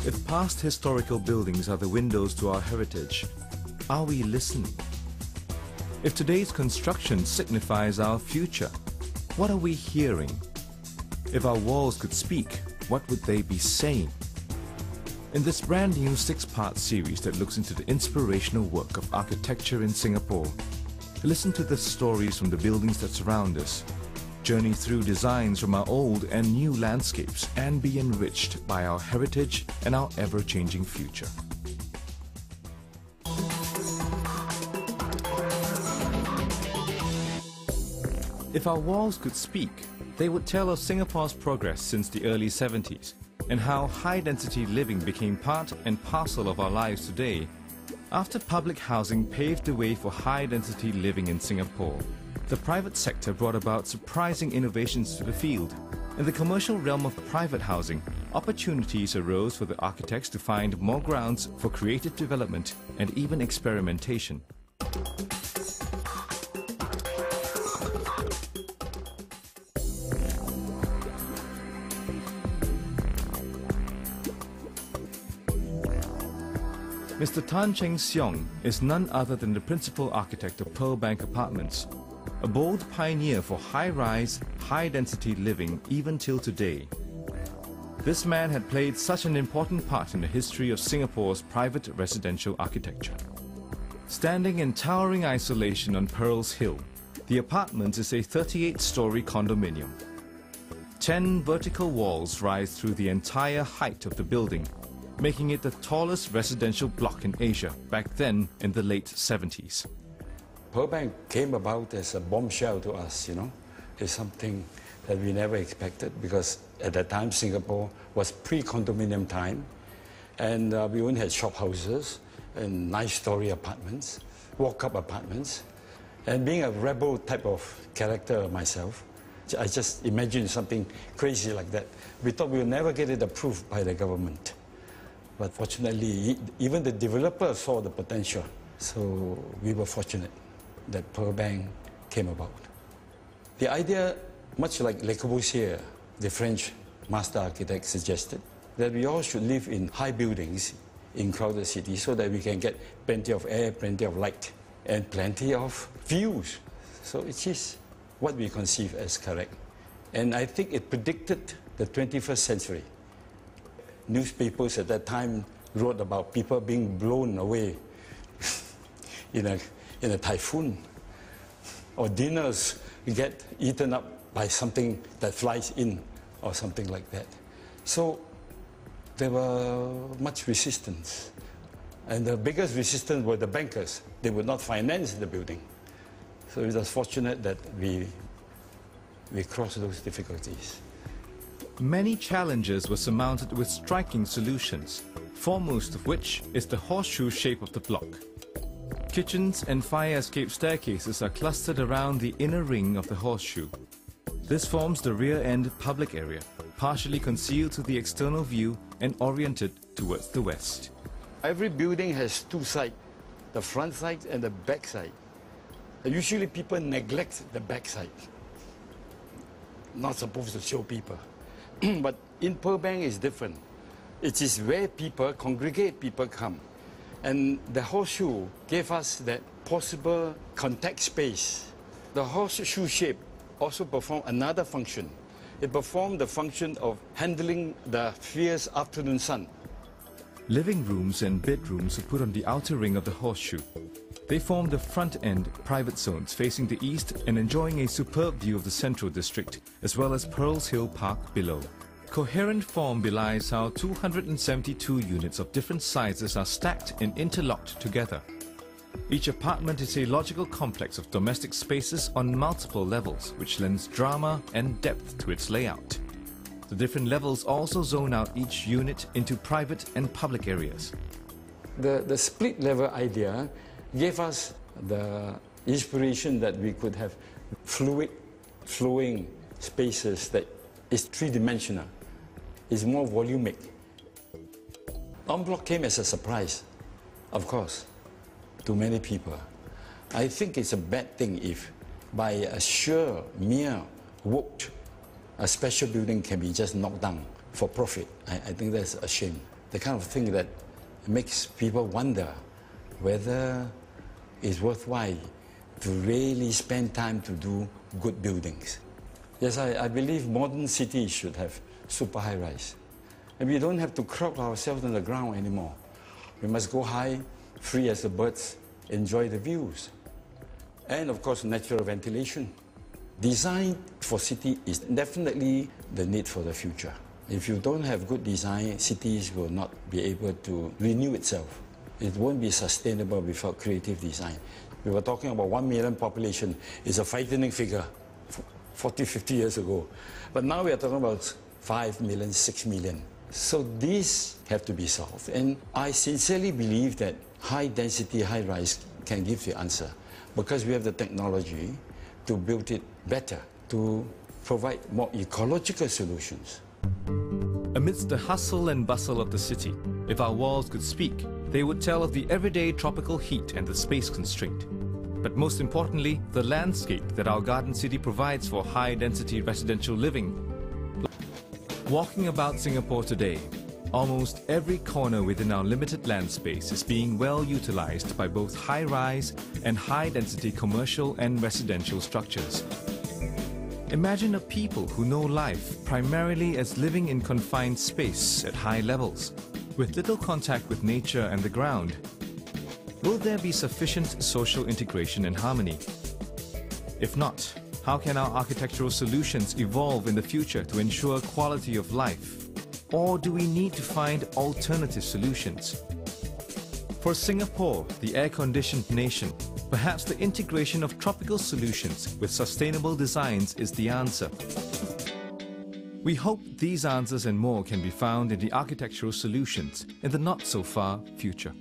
If past historical buildings are the windows to our heritage, are we listening? If today's construction signifies our future, what are we hearing? If our walls could speak, what would they be saying? In this brand new 6-part series that looks into the inspirational work of architecture in Singapore, listen to the stories from the buildings that surround us, journey through designs from our old and new landscapes, and be enriched by our heritage and our ever-changing future. If our walls could speak, they would tell of Singapore's progress since the early 70s and how high-density living became part and parcel of our lives today after public housing paved the way for high-density living in Singapore. The private sector brought about surprising innovations to the field. In the commercial realm of private housing, opportunities arose for the architects to find more grounds for creative development and even experimentation. Mr. Tan Cheng Siong is none other than the principal architect of Pearlbank Apartments, a bold pioneer for high-rise, high-density living even till today. This man had played such an important part in the history of Singapore's private residential architecture. Standing in towering isolation on Pearl's Hill, the apartment is a 38-story condominium. 10 vertical walls rise through the entire height of the building, making it the tallest residential block in Asia back then in the late 70s. Pearlbank came about as a bombshell to us, It's something that we never expected because at that time Singapore was pre-condominium time and we only had shop houses and nice-story apartments, walk-up apartments. And being a rebel type of character myself, I just imagined something crazy like that. We thought we would never get it approved by the government. But fortunately, even the developer saw the potential. So we were fortunate that Pearlbank came about. The idea, much like Le Corbusier, the French master architect, suggested, that we all should live in high buildings in crowded cities so that we can get plenty of air, plenty of light, and plenty of views. So it is what we conceive as correct. And I think it predicted the 21st century. Newspapers at that time wrote about people being blown away in a typhoon, or dinners get eaten up by something that flies in, or something like that. So there were much resistance. And the biggest resistance were the bankers. They would not finance the building. So it was fortunate that we crossed those difficulties. Many challenges were surmounted with striking solutions, foremost of which is the horseshoe shape of the block. Kitchens and fire escape staircases are clustered around the inner ring of the horseshoe. This forms the rear-end public area, partially concealed to the external view and oriented towards the west. Every building has two sides, the front side and the back side. Usually people neglect the back side. Not supposed to show people. But in Pearlbank it's different. It is where people congregate, people come. And the horseshoe gave us that possible contact space. The horseshoe shape also performed another function. It performed the function of handling the fierce afternoon sun. Living rooms and bedrooms were put on the outer ring of the horseshoe. They form the front-end private zones facing the east and enjoying a superb view of the central district, as well as Pearl's Hill Park below. Coherent form belies how 272 units of different sizes are stacked and interlocked together. Each apartment is a logical complex of domestic spaces on multiple levels, which lends drama and depth to its layout. The different levels also zone out each unit into private and public areas. The split level idea gave us the inspiration that we could have fluid, flowing spaces that is three-dimensional, is more volumic. En bloc came as a surprise, of course, to many people. I think it's a bad thing if by a sheer, mere vote, a special building can be just knocked down for profit. I think that's a shame. the kind of thing that makes people wonder whether it's worthwhile to really spend time to do good buildings. Yes, I believe modern cities should have super high-rise. And we don't have to crowd ourselves on the ground anymore. We must go high, free as the birds, enjoy the views. And of course, natural ventilation. Design for city is definitely the need for the future. If you don't have good design, cities will not be able to renew itself. It won't be sustainable without creative design. We were talking about 1 million population. It's a frightening figure 40, 50 years ago. But now we are talking about 5 million, 6 million. So these have to be solved. And I sincerely believe that high density, high rise can give the answer, because we have the technology to build it better, to provide more ecological solutions. Amidst the hustle and bustle of the city, if our walls could speak, they would tell of the everyday tropical heat and the space constraint. But most importantly, the landscape that our garden city provides for high-density residential living. Walking about Singapore today, almost every corner within our limited land space is being well utilized by both high-rise and high-density commercial and residential structures. Imagine a people who know life primarily as living in confined space at high levels, with little contact with nature and the ground. Will there be sufficient social integration and harmony? If not, how can our architectural solutions evolve in the future to ensure quality of life? Or do we need to find alternative solutions? For Singapore, the air-conditioned nation, perhaps the integration of tropical solutions with sustainable designs is the answer. We hope these answers and more can be found in the architectural solutions in the not-so-far future.